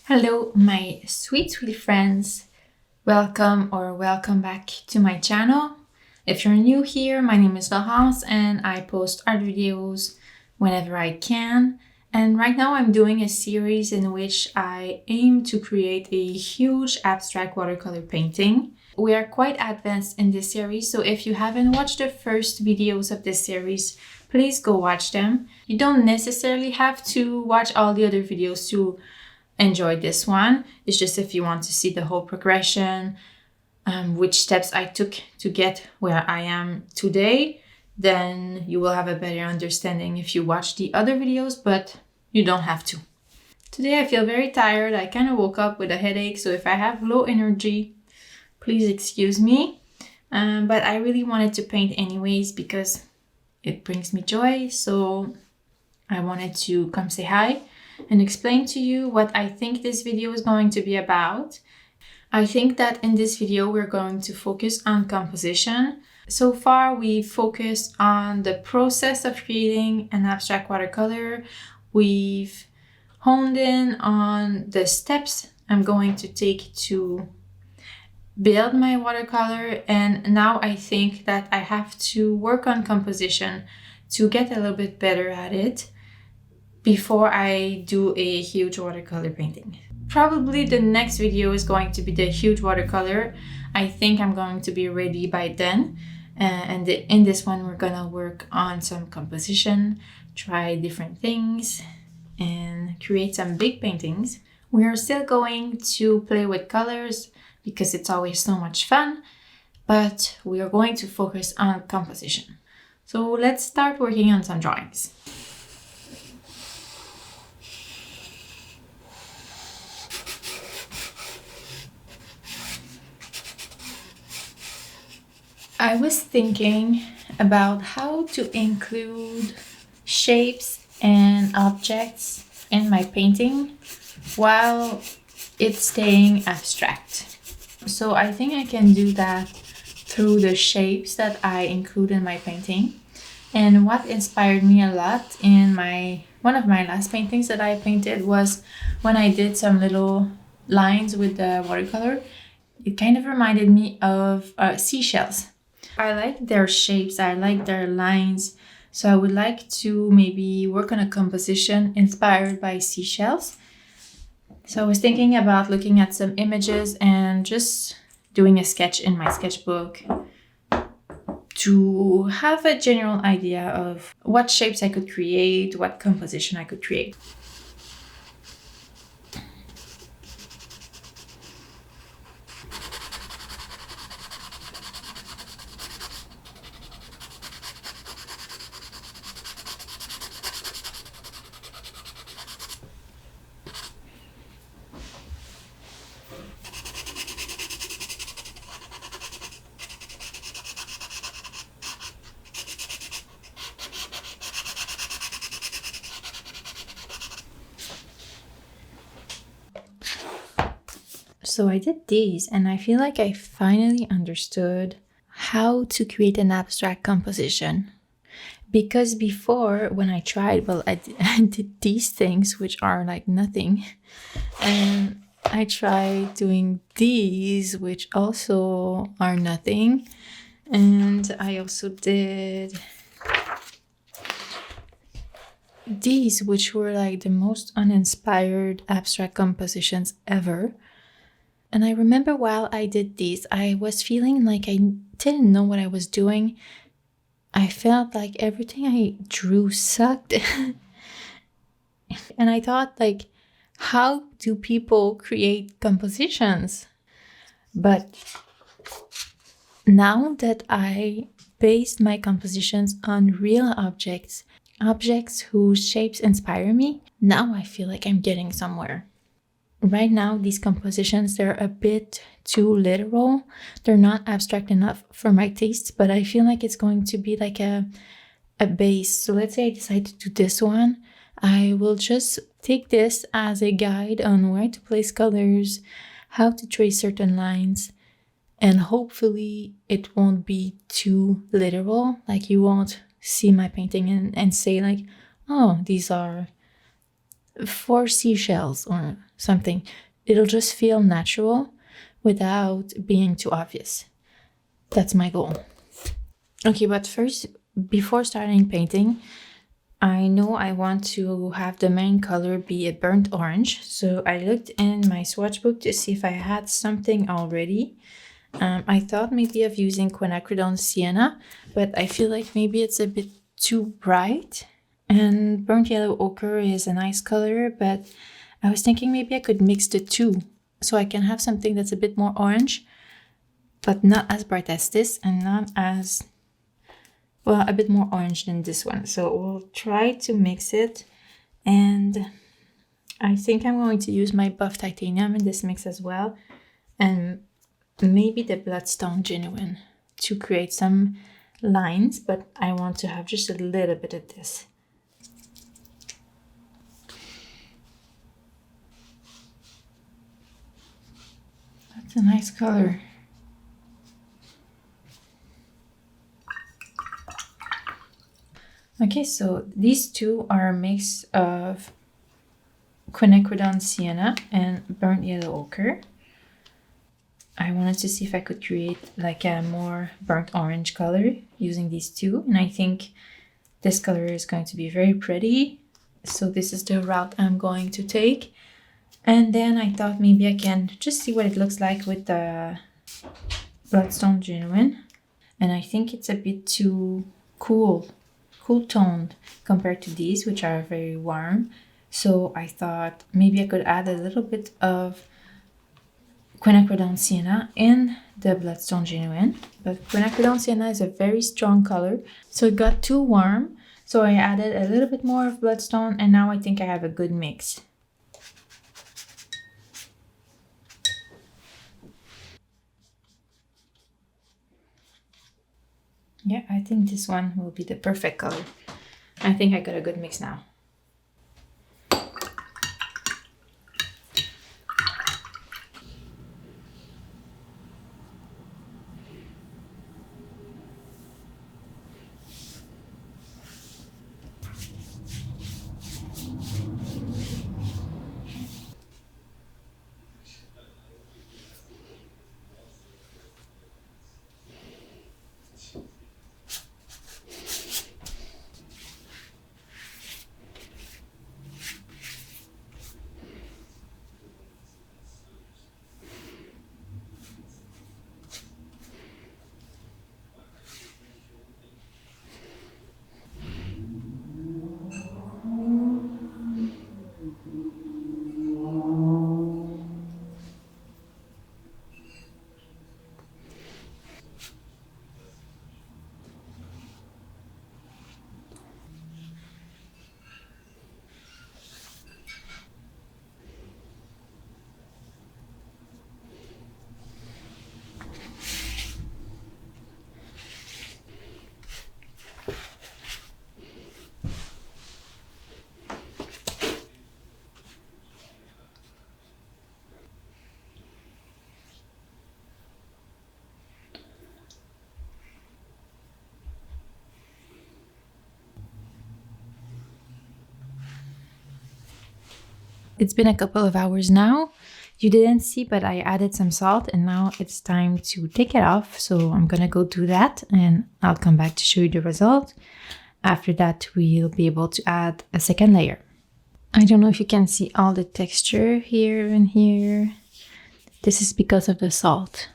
Hello, my sweet friends. Welcome back to my channel. If you're new here, my name is Laurence and I post art videos whenever I can. And right now I'm doing a series in which I aim to create a huge abstract watercolor painting. We are quite advanced in this series, so if you haven't watched the first videos of this series, please go watch them. You don't necessarily have to watch all the other videos to enjoy this one. It's just if you want to see the whole progression, which steps I took to get where I am today, then you will have a better understanding if you watch the other videos, but you don't have to. Today I feel very tired. I kind of woke up with a headache, so if I have low energy, please excuse me. But I really wanted to paint anyways because it brings me joy, so I wanted to come say hi and explain to you what I think this video is going to be about. I think that in this video we're going to focus on composition. So far we focused on the process of creating an abstract watercolor. We've honed in on the steps I'm going to take to build my watercolor, and now I think that I have to work on composition to get a little bit better at it before I do a huge watercolor painting. Probably the next video is going to be the huge watercolor. I think I'm going to be ready by then. And in this one, we're gonna work on some composition, try different things, and create some big paintings. We are still going to play with colors because it's always so much fun, but we are going to focus on composition. So let's start working on some drawings. I was thinking about how to include shapes and objects in my painting while it's staying abstract. So I think I can do that through the shapes that I include in my painting. And what inspired me a lot in one of my last paintings that I painted was when I did some little lines with the watercolor. It kind of reminded me of seashells. I like their shapes, I like their lines, so I would like to maybe work on a composition inspired by seashells. So I was thinking about looking at some images and just doing a sketch in my sketchbook to have a general idea of what shapes I could create, what composition I could create. So I did these and I feel like I finally understood how to create an abstract composition. Because before, when I tried, I did these things which are like nothing. And I tried doing these which also are nothing. And I also did these which were like the most uninspired abstract compositions ever. And I remember while I did these, I was feeling like I didn't know what I was doing. I felt like everything I drew sucked. And I thought, like, how do people create compositions? But now that I based my compositions on real objects whose shapes inspire me, now I feel like I'm getting somewhere. Right now, these compositions, they're a bit too literal. They're not abstract enough for my tastes, but I feel like it's going to be like a base. So let's say I decide to do this one. I will just take this as a guide on where to place colors, how to trace certain lines, and hopefully it won't be too literal. Like you won't see my painting and say like, oh, these are 4 seashells or something. It'll just feel natural without being too obvious. That's my goal. Okay, but first, before starting painting, I know I want to have the main color be a burnt orange. So I looked in my swatch book to see if I had something already. I thought maybe of using quinacridone sienna, but I feel like maybe it's a bit too bright. And burnt yellow ochre is a nice color, but I was thinking maybe I could mix the two so I can have something that's a bit more orange, but not as bright as this and not as, well, a bit more orange than this one. So we'll try to mix it. And I think I'm going to use my buff titanium in this mix as well. And maybe the bloodstone genuine to create some lines, but I want to have just a little bit of this. That's a nice color. Okay, so these two are a mix of quinacridone sienna and burnt yellow ochre. I wanted to see if I could create like a more burnt orange color using these two, and I think this color is going to be very pretty. So this is the route I'm going to take. And then I thought maybe I can just see what it looks like with the bloodstone genuine. And I think it's a bit too cool toned compared to these, which are very warm. So I thought maybe I could add a little bit of quinacridone sienna in the bloodstone genuine. But quinacridone sienna is a very strong color, so it got too warm. So I added a little bit more of bloodstone, and now I think I have a good mix. Yeah, I think this one will be the perfect color. I think I got a good mix now. It's been a couple of hours now. You didn't see, but I added some salt, and now it's time to take it off. So I'm gonna go do that, and I'll come back to show you the result. After that, we'll be able to add a second layer. I don't know if you can see all the texture here and here. This is because of the salt.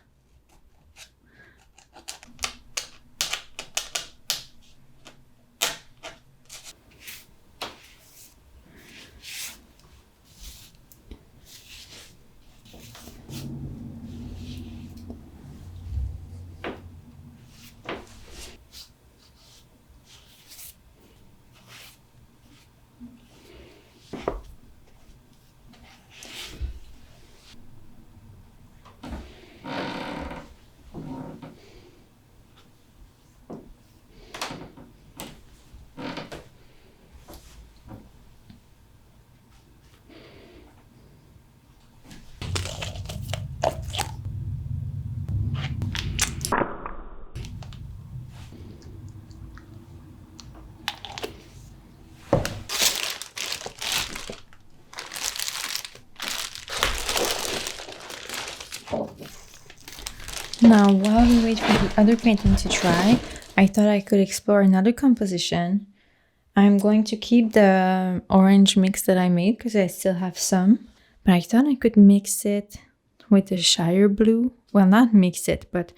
Now, while we wait for the other painting to dry, I thought I could explore another composition. I'm going to keep the orange mix that I made because I still have some, but I thought I could mix it with the Shire Blue. Well, not mix it, but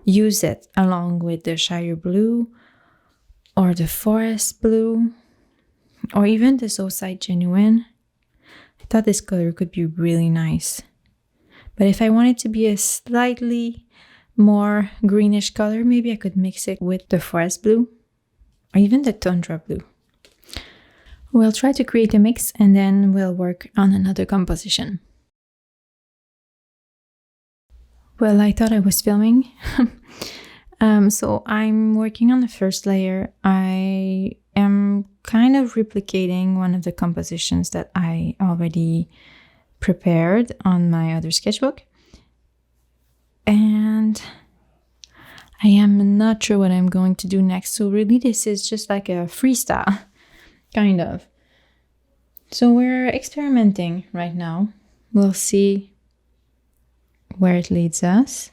use it along with the Shire Blue or the Forest Blue or even the Zoesite Genuine. I thought this color could be really nice. But if I want it to be a slightly more greenish color, maybe I could mix it with the Forest Blue or even the Tundra Blue. We'll try to create a mix and then we'll work on another composition. Well, I thought I was filming. So I'm working on the first layer. I am kind of replicating one of the compositions that I already prepared on my other sketchbook. And I am not sure what I'm going to do next. So really this is just like a freestyle, kind of. So we're experimenting right now. We'll see where it leads us.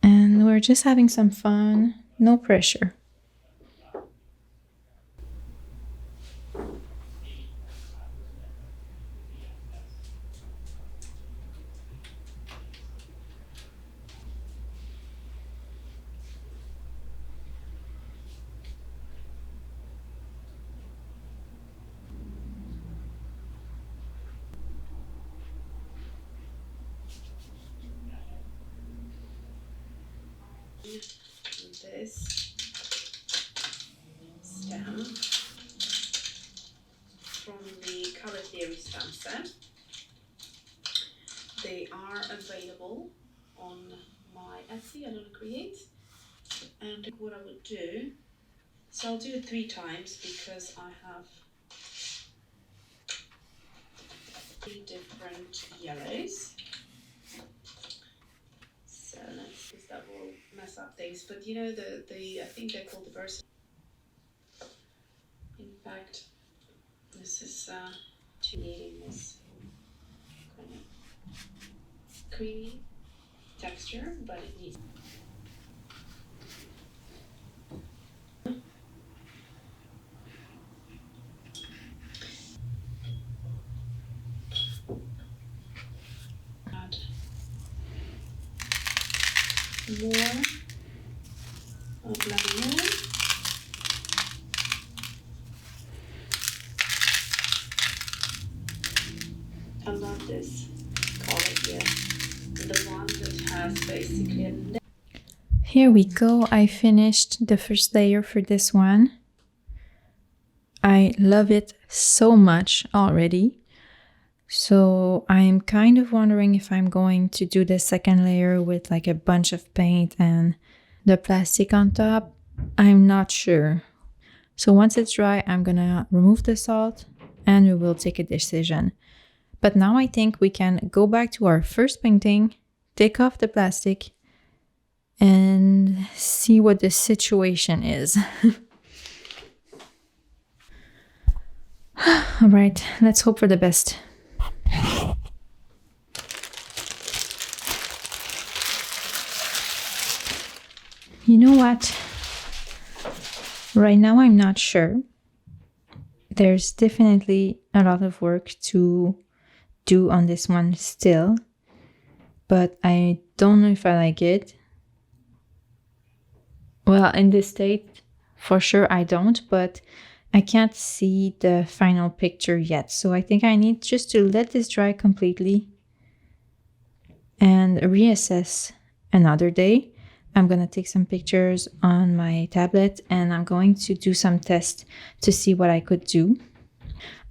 And we're just having some fun, no pressure. This stem from the Color Theory stamp set. They are available on my Etsy, I don't create. And what I would do, so I'll do it 3 times because I have 3 different yellows. So let's see, that will mess up things. But you know, I think they're called the versa. In fact, this is creating this kind of creamy texture, but it needs add more of lemon. I love this color here, the one that has basically a... Here we go. I finished the first layer for this one. I love it so much already. So I'm kind of wondering if I'm going to do the second layer with like a bunch of paint and the plastic on top. I'm not sure. So once it's dry, I'm gonna remove the salt and we will take a decision. But now I think we can go back to our first painting, take off the plastic, and see what the situation is. All right, let's hope for the best. You know what? Right now I'm not sure. There's definitely a lot of work to do on this one still, but I don't know if I like it. Well, in this state, for sure I don't, but I can't see the final picture yet. So I think I need just to let this dry completely and reassess another day. I'm gonna take some pictures on my tablet and I'm going to do some tests to see what I could do.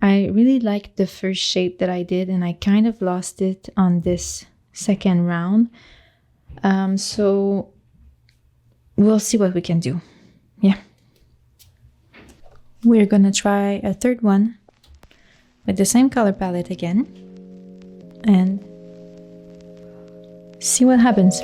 I really liked the first shape that I did and I kind of lost it on this second round. So we'll see what we can do. Yeah. We're gonna try a third one with the same color palette again and see what happens.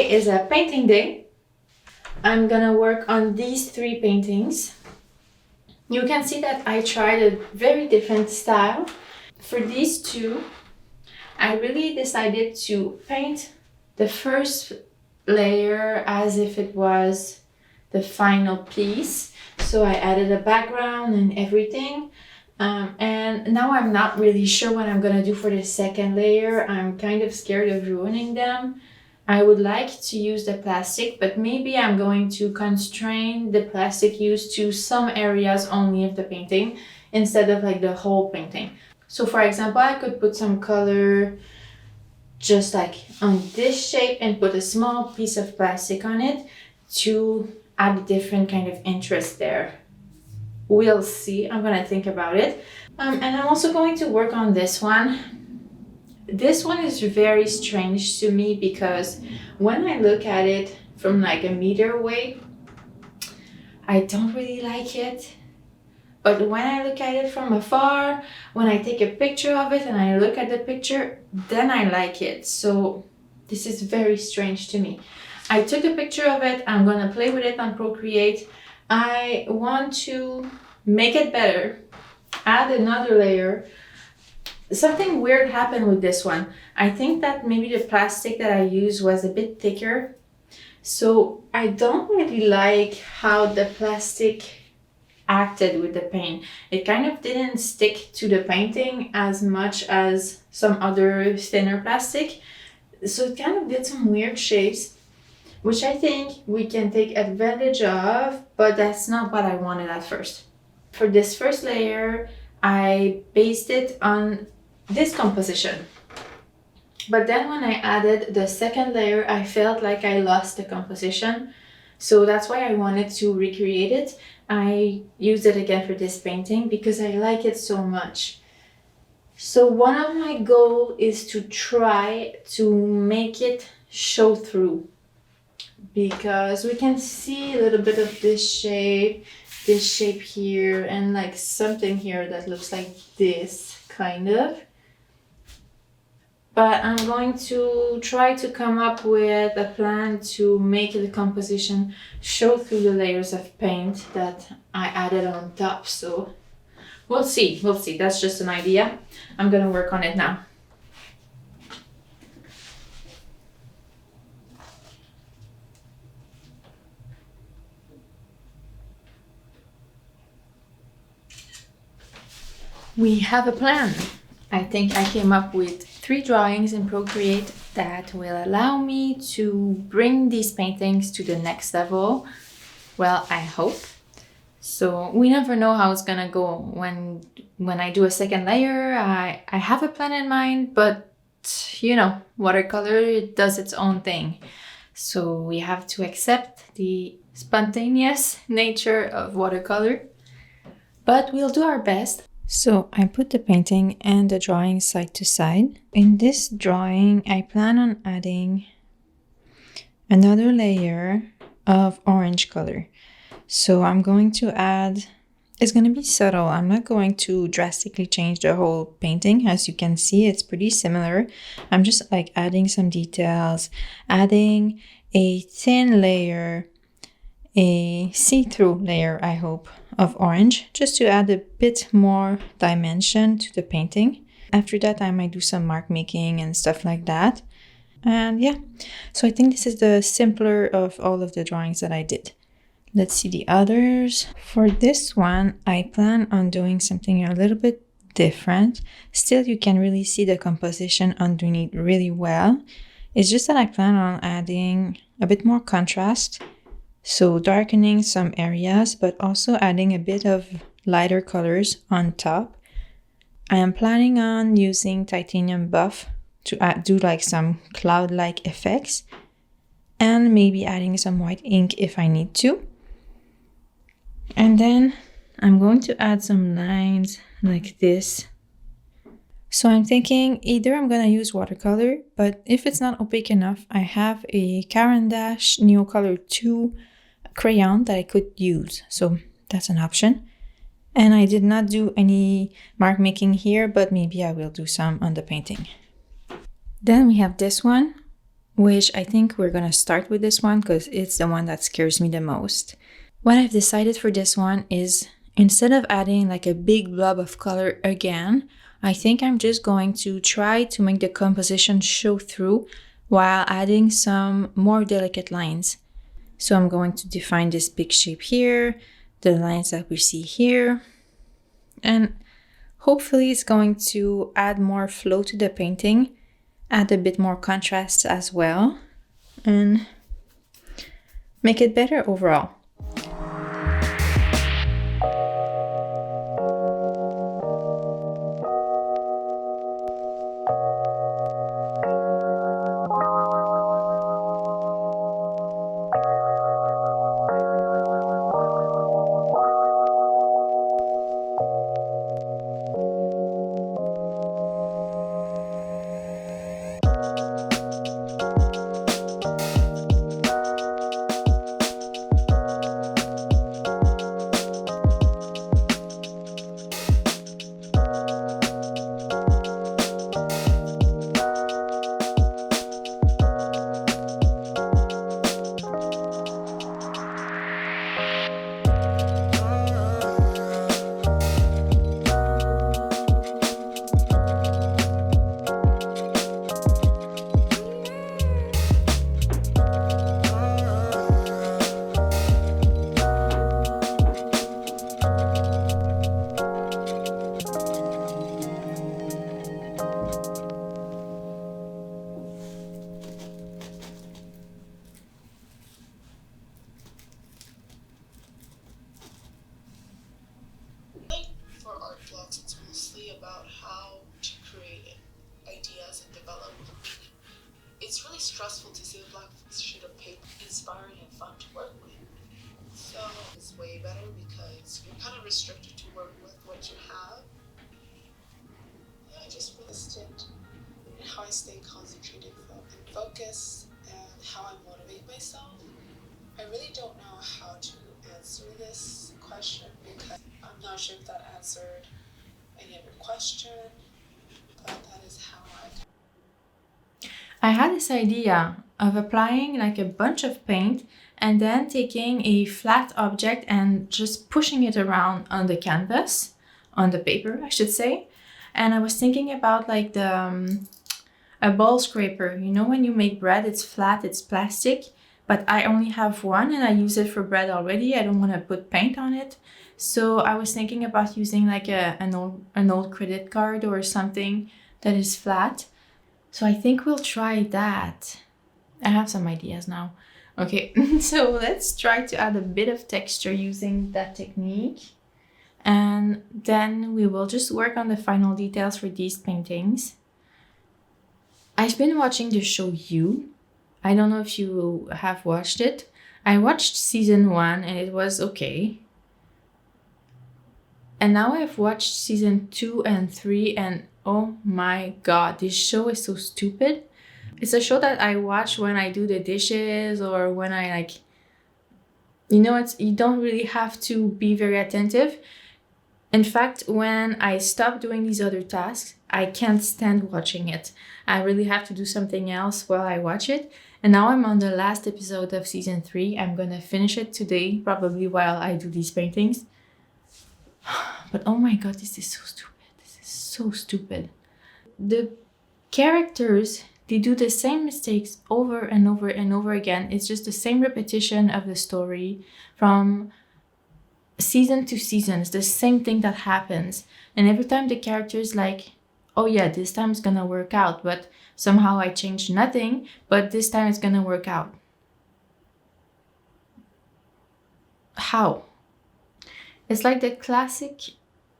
Today is a painting day. I'm gonna work on these 3 paintings. You can see that I tried a very different style. For these 2, I really decided to paint the first layer as if it was the final piece. So I added a background and everything. And now I'm not really sure what I'm gonna do for the second layer. I'm kind of scared of ruining them. I would like to use the plastic, but maybe I'm going to constrain the plastic use to some areas only of the painting instead of like the whole painting. So for example, I could put some color just like on this shape and put a small piece of plastic on it to add a different kind of interest there. We'll see. I'm gonna think about it. And I'm also going to work on this one. This one is very strange to me because when I look at it from like a meter away, I don't really like it. But when I look at it from afar, when I take a picture of it and I look at the picture, then I like it. So this is very strange to me. I took a picture of it. I'm gonna play with it on Procreate. I want to make it better, add another layer. Something weird happened with this one. I think that maybe the plastic that I used was a bit thicker. So I don't really like how the plastic acted with the paint. It kind of didn't stick to the painting as much as some other thinner plastic. So it kind of did some weird shapes, which I think we can take advantage of, but that's not what I wanted at first. For this first layer, I based it on this composition. But then when I added the second layer, I felt like I lost the composition. So that's why I wanted to recreate it. I used it again for this painting because I like it so much. So one of my goals is to try to make it show through, because we can see a little bit of this shape here, and like something here that looks like this kind of. But I'm going to try to come up with a plan to make the composition show through the layers of paint that I added on top. So we'll see. That's just an idea. I'm gonna work on it now. We have a plan. I think I came up with 3 drawings in Procreate that will allow me to bring these paintings to the next level. Well, I hope. So we never know how it's gonna go when I do a second layer. I have a plan in mind, but you know, watercolor, it does its own thing. So we have to accept the spontaneous nature of watercolor, but we'll do our best. So I put the painting and the drawing side to side. In this drawing, I plan on adding another layer of orange color. So I'm going to add, it's going to be subtle. I'm not going to drastically change the whole painting. As you can see, it's pretty similar. I'm just like adding some details, adding a thin layer, a see-through layer, I hope, of orange, just to add a bit more dimension to the painting. After that, I might do some mark making and stuff like that. And yeah, so I think this is the simpler of all of the drawings that I did. Let's see the others. For this one, I plan on doing something a little bit different. Still, you can really see the composition underneath really well. It's just that I plan on adding a bit more contrast. So darkening some areas, but also adding a bit of lighter colors on top. I am planning on using titanium buff to do like some cloud-like effects, and maybe adding some white ink if I need to. And then I'm going to add some lines like this. So I'm thinking either I'm going to use watercolor, but if it's not opaque enough, I have a Caran d'Ache Neocolor 2 crayon that I could use. So that's an option. And I did not do any mark making here, but maybe I will do some on the painting. Then we have this one, which I think we're gonna start with this one because it's the one that scares me the most. What I've decided for this one is, instead of adding like a big blob of color again, I think I'm just going to try to make the composition show through while adding some more delicate lines. So I'm going to define this big shape here, the lines that we see here, and hopefully it's going to add more flow to the painting, add a bit more contrast as well, and make it better overall. It's mostly about how to create ideas and develop. It's really stressful to see a black sheet of paper, inspiring and fun to work with. So it's way better because you're kind of restricted to work with what you have. Yeah, I just realized it and how I stay concentrated and focused and how I motivate myself. I really don't know how to answer this question because I'm not sure if that answered any other question, but that is how I had this idea of applying like a bunch of paint and then taking a flat object and just pushing it around on the canvas, on the paper, I should say. And I was thinking about like a ball scraper. You know, when you make bread, it's flat, it's plastic, but I only have one and I use it for bread already. I don't want to put paint on it. So I was thinking about using like an old credit card or something that is flat. So I think we'll try that. I have some ideas now. Okay, so let's try to add a bit of texture using that technique. And then we will just work on the final details for these paintings. I've been watching the show You. I don't know if you have watched it. I watched season 1 and it was okay. And now I've watched season 2 and 3 and oh my god, this show is so stupid. It's a show that I watch when I do the dishes or when I like, you know, you don't really have to be very attentive. In fact, when I stop doing these other tasks, I can't stand watching it. I really have to do something else while I watch it. And now I'm on the last episode of season 3. I'm gonna finish it today, probably while I do these paintings. But oh my god, this is so stupid. This is so stupid. The characters, they do the same mistakes over and over and over again. It's just the same repetition of the story from season to season. It's the same thing that happens. And every time the character's like, oh yeah, this time it's gonna work out, but somehow I changed nothing, but this time it's gonna work out. How? It's like the classic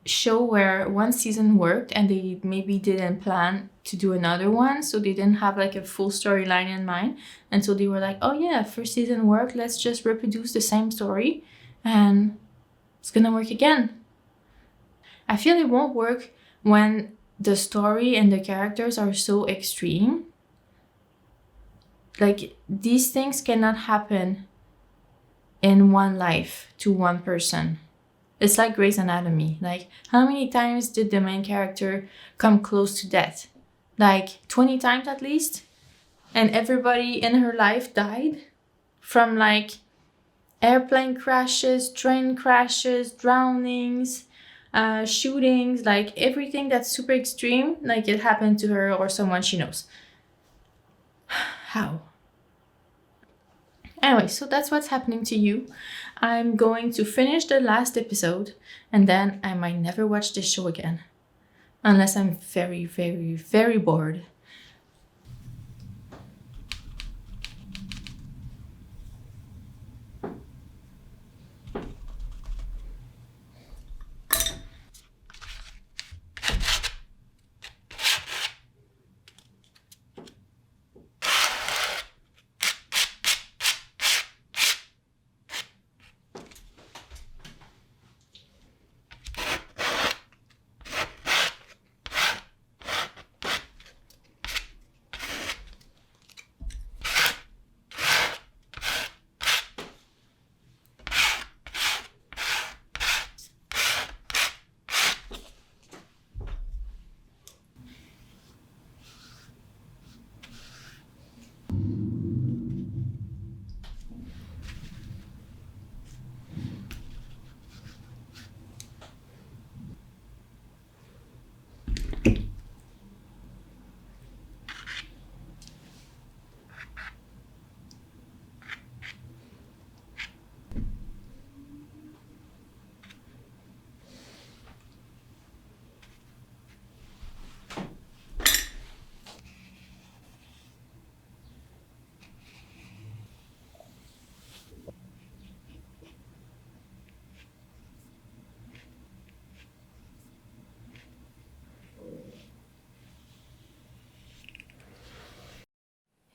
show where one season worked and they maybe didn't plan to do another one, so they didn't have like a full storyline in mind, and so they were like, oh yeah, first season worked, let's just reproduce the same story and it's gonna work again. I feel it won't work when the story and the characters are so extreme. Like, these things cannot happen in one life to one person. It's like Grey's Anatomy. Like, how many times did the main character come close to death? Like 20 times at least? and everybody in her life died from like airplane crashes, train crashes, drownings, shootings, like everything that's super extreme, like it happened to her or someone she knows. How? Anyway, so that's what's happening to you. I'm going to finish the last episode and then I might never watch this show again. Unless I'm very, very, very bored.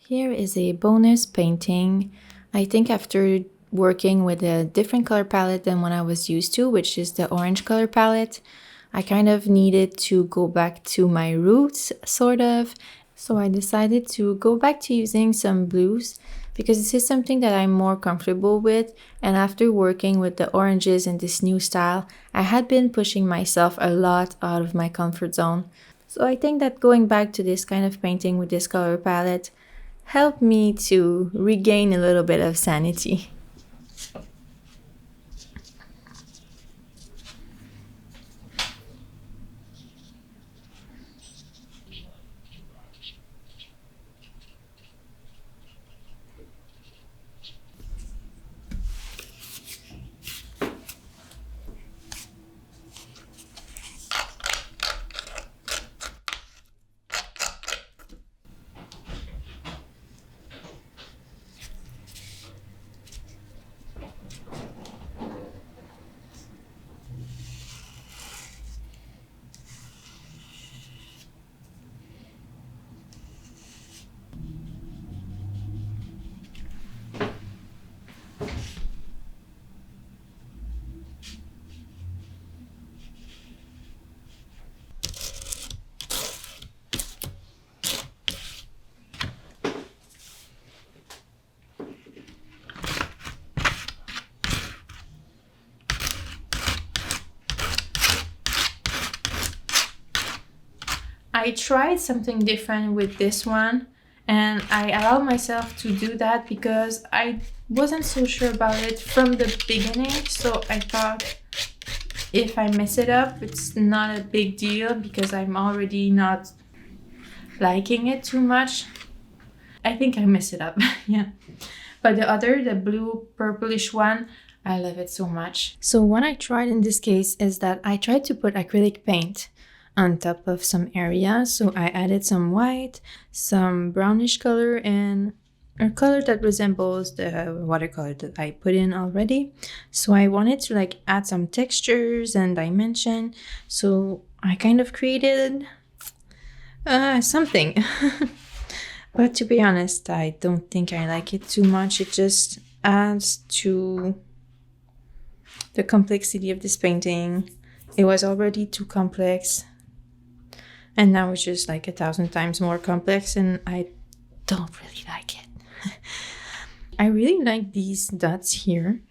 Here is a bonus painting. I think after working with a different color palette than what I was used to, which is the orange color palette, I kind of needed to go back to my roots, sort of. So I decided to go back to using some blues because this is something that I'm more comfortable with. And after working with the oranges in this new style, I had been pushing myself a lot out of my comfort zone. So I think that going back to this kind of painting with this color palette helped me to regain a little bit of sanity. I tried something different with this one and I allowed myself to do that because I wasn't so sure about it from the beginning. So I thought if I mess it up, it's not a big deal because I'm already not liking it too much. I think I messed it up, yeah. But the blue purplish one, I love it so much. So what I tried in this case is that I tried to put acrylic paint on top of some areas. So I added some white, some brownish color, and a color that resembles the watercolor that I put in already. So I wanted to like add some textures and dimension. So I kind of created something. But to be honest, I don't think I like it too much. It just adds to the complexity of this painting. It was already too complex. And now it's just like 1,000 times more complex and I don't really like it. I really like these dots here.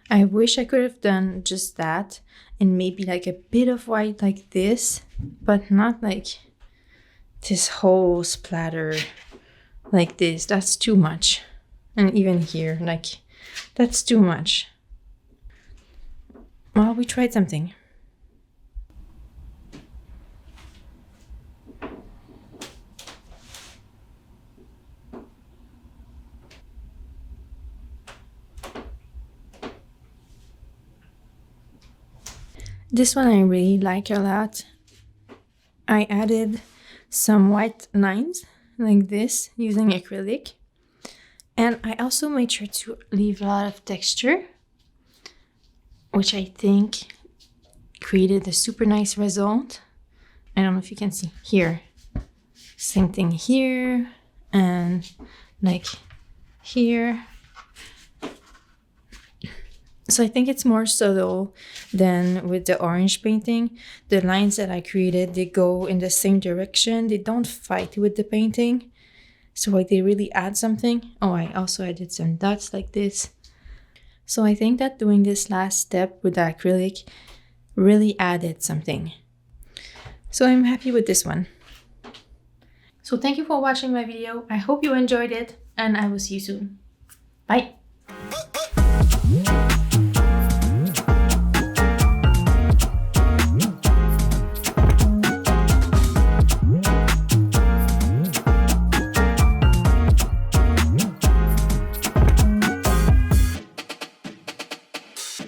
I wish I could have done just that and maybe like a bit of white like this, but not like this whole splatter like this. That's too much. And even here, like, that's too much. Well, we tried something. This one I really like a lot. I added some white lines like this using acrylic. And I also made sure to leave a lot of texture, which I think created a super nice result. I don't know if you can see here. Same thing here and like here. So I think it's more subtle than with the orange painting. The lines that I created, they go in the same direction. They don't fight with the painting. So like they really add something. Oh, I also added some dots like this. So I think that doing this last step with the acrylic really added something. So I'm happy with this one. So thank you for watching my video. I hope you enjoyed it and I will see you soon. Bye.